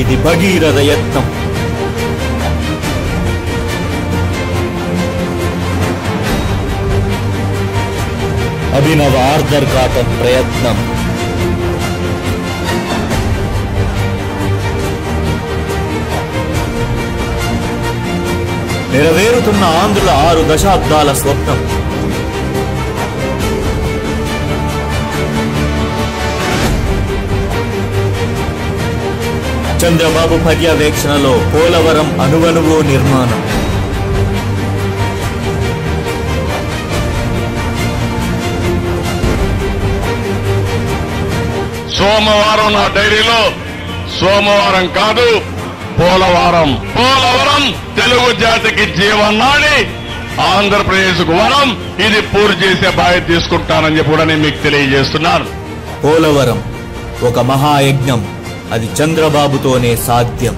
ఇది భగీరథ యత్నం. అభినవ ఆర్దర్ఘాతం ప్రయత్నం. నెరవేరుతున్న ఆంధ్రుల 6 దశాబ్దాల స్వప్నం. చంద్రబాబు పర్యవేక్షణలో పోలవరం అణువణువు నిర్మాణం. సోమవారం నా డైరీలో సోమవారం కాదు పోలవరం. పోలవరం తెలుగు జాతికి జీవనాడి, ఆంధ్రప్రదేశ్కు వరం. ఇది పూర్తి చేసే బాధ్యత తీసుకుంటానని చెప్పి కూడా నేను మీకు తెలియజేస్తున్నాను. పోలవరం ఒక మహాయజ్ఞం. అది చంద్రబాబుతోనే సాధ్యం.